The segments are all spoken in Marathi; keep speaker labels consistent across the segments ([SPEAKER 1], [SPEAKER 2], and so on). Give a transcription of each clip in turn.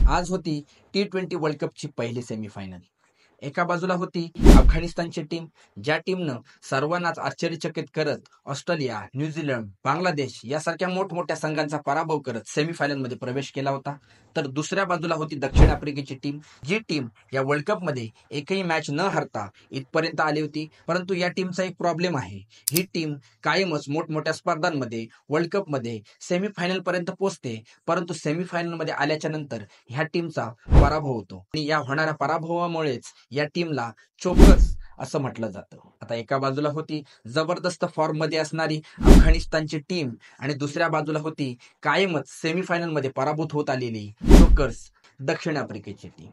[SPEAKER 1] आज होती T20 वर्ल्ड कपची पहिली सेमीफायनल. एका बाजूला होती अफगाणिस्तानची टीम, ज्या टीमनं सर्वांनाच आश्चर्यचकित करत ऑस्ट्रेलिया, न्यूझीलंड, बांगलादेश यासारख्या मोठमोठ्या संघांचा पराभव करत सेमीफायनलमध्ये प्रवेश केला होता. तर दुसऱ्या बाजूला होती दक्षिण आफ्रिकेची टीम, जी टीम या वर्ल्ड कपमध्ये एकही मॅच न हरता इथपर्यंत आली होती. परंतु या टीमचा एक प्रॉब्लेम आहे. ही टीम कायमच मोठमोठ्या स्पर्धांमध्ये, वर्ल्ड कपमध्ये सेमीफायनल पर्यंत पोहोचते, परंतु सेमीफायनलमध्ये आल्याच्या नंतर ह्या टीमचा पराभव होतो आणि या होणाऱ्या पराभवामुळेच या टीमला चोकर्स असं म्हटलं जातं. आता एका बाजूला होती जबरदस्त फॉर्म मध्ये असणारी अफगाणिस्तानची टीम आणि दुसऱ्या बाजूला होती कायमच सेमीफायनल मध्ये पराभूत होत आलेली चोकर्स दक्षिण आफ्रिकेची टीम.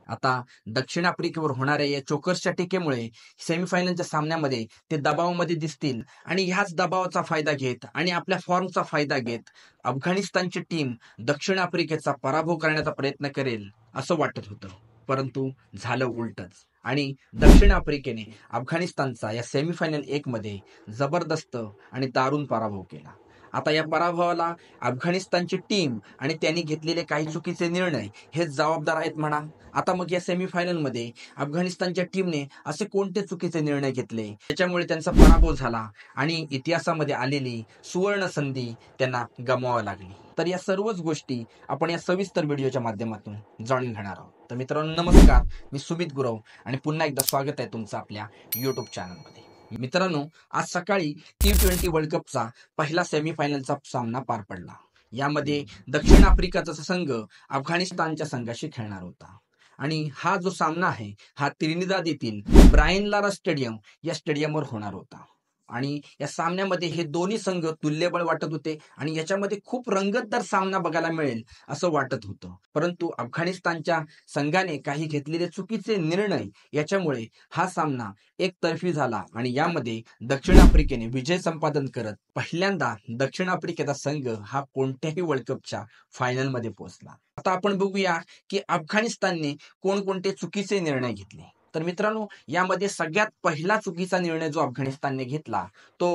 [SPEAKER 1] आता दक्षिण आफ्रिकेवर होणाऱ्या या चोकर्सच्या टीकेमुळे सेमीफायनलच्या सामन्यामध्ये ते दबावामध्ये दिसतील आणि ह्याच दबावाचा फायदा घेत आणि आपल्या फॉर्मचा फायदा घेत अफगाणिस्तानची टीम दक्षिण आफ्रिकेचा पराभव करण्याचा प्रयत्न करेल असं वाटत होतं. परंतु झालं उलटच आणि दक्षिण आफ्रिकेने अफगाणिस्तानचा या सेमीफायनल 1 मध्ये जबरदस्त आणि दारुण पराभव केला. आता या पराभवाला अफगाणिस्तानची टीम आणि त्यांनी घेतलेले काही चुकीचे निर्णय हे जबाबदार आहेत म्हणा. आता मग या सेमीफायनलमध्ये अफगाणिस्तानच्या टीमने असे कोणते चुकीचे निर्णय घेतले त्याच्यामुळे त्यांचा पराभव झाला आणि इतिहासामध्ये आलेली सुवर्ण संधी त्यांना गमवावी लागली? तर या सर्वच गोष्टी आपण या सविस्तर व्हिडिओच्या माध्यमातून जाणून घेणार आहोत. तर मित्रांनो नमस्कार, मी सुमित गुरव आणि पुन्हा एकदा स्वागत आहे तुमचं आपल्या युट्यूब चॅनलमध्ये. मित्रांनो, आज सकाळी T20 वर्ल्ड कपचा पहिला सेमीफायनलचा सामना पार पडला. यामध्ये दक्षिण आफ्रिकेचा संघ अफगाणिस्तानच्या संघाशी खेळणार होता आणि हा जो सामना आहे हा त्रिनिदाद येथील ब्रायन लारा स्टेडियम या स्टेडियमवर होणार होता. आणि या सामन्यामध्ये हे दोन्ही संघ तुल्यबळ वाटत होते आणि याच्यामध्ये खूप रंगतदार सामना बघायला मिळेल असं वाटत होतं. परंतु अफगाणिस्तानच्या संघाने काही घेतलेले चुकीचे निर्णय याच्यामुळे हा सामना एकतर्फी झाला आणि यामध्ये दक्षिण आफ्रिकेने विजय संपादन करत पहिल्यांदा दक्षिण आफ्रिकेचा संघ हा कोणत्याही वर्ल्ड कपच्या फायनलमध्ये पोहोचला. आता आपण बघूया की अफगाणिस्तानने कोणकोणते चुकीचे निर्णय घेतले. तर मित्रांनो, यामध्ये सगळ्यात पहिला चुकीचा निर्णय जो अफगाणिस्तानने घेतला तो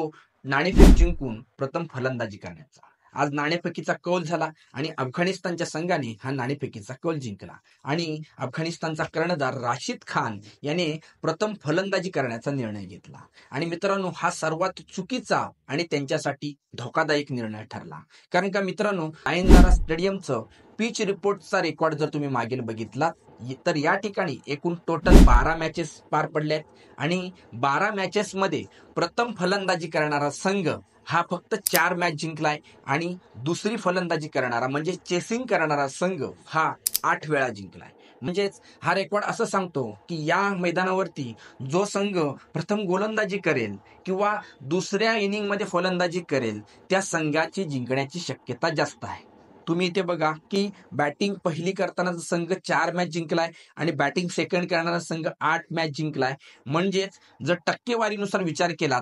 [SPEAKER 1] नाणेफेक जिंकून प्रथम फलंदाजी करण्याचा. आज नाणेफेकीचा कौल झाला आणि अफगाणिस्तानच्या संघाने हा नाणेफेकीचा कौल जिंकला आणि अफगाणिस्तानचा कर्णधार राशिद खान याने प्रथम फलंदाजी करण्याचा निर्णय घेतला. आणि मित्रांनो, हा सर्वात चुकीचा आणि त्यांच्यासाठी धोकादायक निर्णय ठरला. कारण का मित्रांनो, ब्रायन लारा स्टेडियमचं पिच रिपोर्टचा रेकॉर्ड जर तुम्ही मागील बघितला तर या ठिकाणी एकूण टोटल 12 मॅचेस पार पडल्या आहेत आणि 12 मॅचेसमध्ये प्रथम फलंदाजी करणारा संघ हा फक्त 4 मॅच जिंकलाय आणि दुसरी फलंदाजी करणारा म्हणजे चेसिंग करणारा संघ हा 8 वेळा जिंकलाय. म्हणजेच हा रेकॉर्ड असं सांगतो की या मैदानावरती जो संघ प्रथम गोलंदाजी करेल किंवा दुसऱ्या इनिंगमध्ये फलंदाजी करेल त्या संघाची जिंकण्याची शक्यता जास्त आहे. तुम्ही इथे बघा की बॅटिंग पहिली करताना संघ 4 मॅच जिंकलाय आणि बॅटिंग सेकंड करणारा संघ 8 मॅच जिंकलाय. म्हणजेच जर टक्केवारीनुसार विचार केला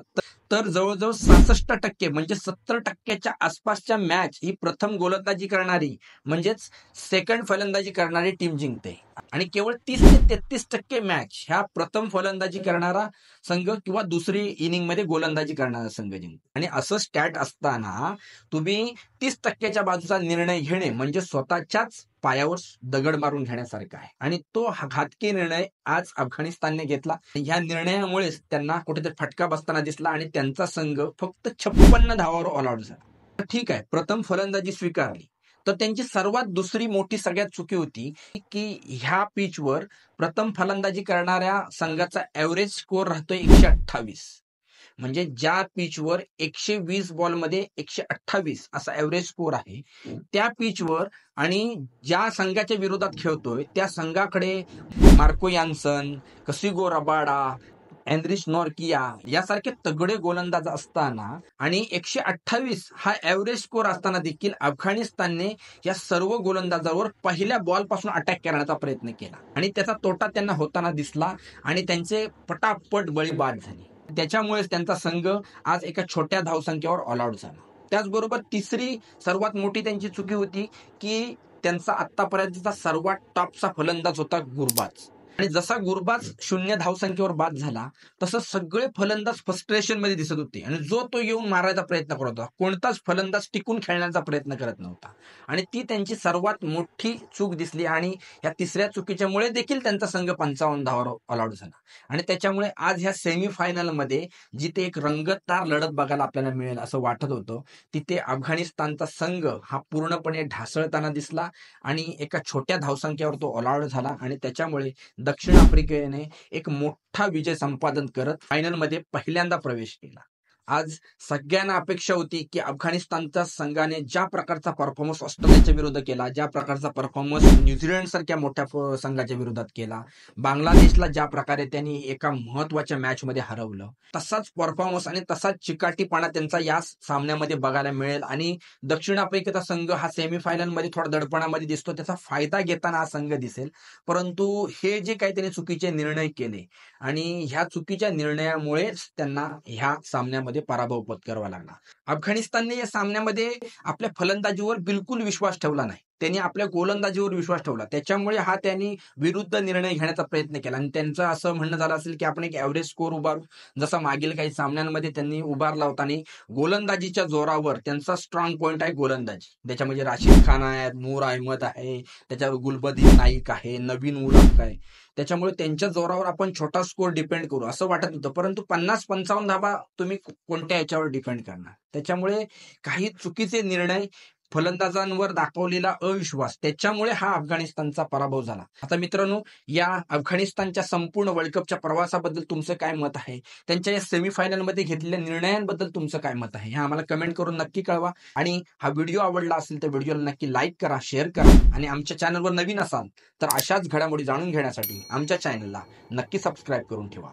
[SPEAKER 1] तर जवळजवळ 66% म्हणजे 70%च्या आसपासच्या मॅच ही प्रथम गोलंदाजी करणारी म्हणजेच सेकंड फलंदाजी करणारी टीम जिंकते आणि केवळ 30 ते 33% मॅच ह्या प्रथम फलंदाजी करणारा संघ किंवा दुसरी इनिंग मध्ये गोलंदाजी करणारा संघ जिंकतो. आणि असं स्टॅट असताना तुम्ही 30%च्या बाजूचा निर्णय घेणे म्हणजे स्वतःच्याच पायावर दगड मारून घेण्यासारखा आहे आणि तो घातकी निर्णय आज अफगाणिस्तानने घेतला. ह्या निर्णयामुळेच त्यांना कुठेतरी फटका बसताना दिसला आणि त्यांचा संघ फक्त 56 धावावर ऑल आउट झाला. ठीक आहे, प्रथम फलंदाजी स्वीकारली, तर त्यांची सर्वात दुसरी मोठी सगळ्यात चुकी होती की ह्या पिचवर प्रथम फलंदाजी करणाऱ्या संघाचा ऍव्हरेज स्कोअर राहतोय 128. म्हणजे ज्या पिचवर 120 बॉलमध्ये 128 असा ऍव्हरेज स्कोअर आहे त्या पिचवर आणि ज्या संघाच्या विरोधात खेळतोय त्या संघाकडे Marco Jansen, Kagiso Rabada, Anrich Nortje यासारखे तगडे गोलंदाज असताना आणि 128 हा ऍव्हरेज स्कोअर असताना देखील अफगाणिस्तानने या सर्व गोलंदाजावर पहिल्या बॉल पासून अटॅक करण्याचा प्रयत्न केला आणि त्याचा तोटा त्यांना होताना दिसला आणि त्यांचे पटापट बळी बाद झाले. त्याच्यामुळेच त्यांचा संघ आज एका छोट्या धावसंख्येवर ऑल आउट झाला. त्याचबरोबर तिसरी सर्वात मोठी त्यांची चुकी होती की त्यांचा आतापर्यंतचा सर्वात टॉपचा फलंदाज होता गुरबाज आणि जसा गुरबाज 0 धावसंख्येवर बाद झाला तसं सगळे फलंदाज फ्रस्ट्रेशन मध्ये दिसत होते आणि जो तो येऊन मारायचा प्रयत्न करत होता. कोणताच फलंदाज टिकून खेळण्याचा प्रयत्न करत नव्हता आणि ती त्यांची सर्वात मोठी चूक दिसली आणि या तिसऱ्या चुकीच्यामुळे देखील त्यांचा संघ 55 धावावर ऑलआउट झाला आणि त्याच्यामुळे आज ह्या सेमीफायनल मध्ये जिथे एक रंगतदार लढत बघायला आपल्याला मिळेल असं वाटत होतं, तिथे अफगाणिस्तानचा संघ हा पूर्णपणे ढासळताना दिसला आणि एका छोट्या धावसंख्येवर तो ऑलआउट झाला आणि त्याच्यामुळे दक्षिण आफ्रिकेने एक मोठा विजय संपादन करत फायनलमध्ये पहिल्यांदा प्रवेश केला. आज सगळ्यांना अपेक्षा होती की अफगाणिस्तानच्या संघाने ज्या प्रकारचा परफॉर्मन्स ऑस्ट्रेलियाच्या विरुद्ध केला, ज्या प्रकारचा परफॉर्मन्स न्यूझीलंड सारख्या मोठ्या संघाच्या विरोधात केला, बांगलादेशला ज्या प्रकारे त्यांनी एका महत्वाच्या मॅच मध्ये हरवलं, तसाच परफॉर्मन्स आणि तसाच चिकाटीपणा त्यांचा या सामन्यामध्ये बघायला मिळेल आणि दक्षिण आफ्रिकेचा संघ हा सेमीफायनल मध्ये थोडा दडपणामध्ये दिसतो, त्याचा फायदा घेताना हा संघ दिसेल. परंतु हे जे काही त्यांनी चुकीचे निर्णय केले आणि ह्या चुकीच्या निर्णयामुळेच त्यांना ह्या सामन्यामध्ये पराभव पत्करावा लागला. अफगाणिस्तानने या सामन्यामध्ये आपल्या फलंदाजीवर बिलकुल विश्वास ठेवला नाही, त्यांनी आपल्या गोलंदाजीवर विश्वास ठेवला. त्याच्यामुळे हा त्यांनी विरुद्ध निर्णय घेण्याचा प्रयत्न केला आणि त्यांचं असं म्हणणं झालं असेल की आपण एक ॲव्हरेज स्कोर उभारू, जसा मागील काही सामन्यांमध्ये त्यांनी उभारला होता. आणि गोलंदाजीच्या जोरावर त्यांचा स्ट्रॉंग पॉईंट आहे गोलंदाजी. त्याच्यामध्ये राशिद खान आहे, नूर अहमद आहे, त्याच्यावर गुलबदीन नाईक आहे, नवीन उलक आहे. त्याच्यामुळे त्यांच्या जोरावर आपण छोटा स्कोर डिपेंड करू असं वाटत होतं. परंतु 50-55 धावा तुम्ही कोणत्या याच्यावर डिपेंड करणार. त्याच्यामुळे काही चुकीचे निर्णय, फलंदाजांवर दाखवलेला अविश्वास, त्याच्यामुळे हा अफगाणिस्तानचा पराभव झाला. आता मित्रांनो, या अफगाणिस्तानच्या संपूर्ण वर्ल्ड कपच्या प्रवासाबद्दल तुमचं काय मत आहे, त्यांच्या या सेमीफायनल मध्ये घेतलेल्या निर्णयांबद्दल तुमचं काय मत आहे, हे आम्हाला कमेंट करून नक्की कळवा. आणि हा व्हिडिओ आवडला असेल तर व्हिडिओला नक्की लाईक करा, शेअर करा आणि आमच्या चॅनलवर नवीन असाल तर अशाच घडामोडी जाणून घेण्यासाठी आमच्या चॅनलला नक्की सबस्क्राईब करून ठेवा.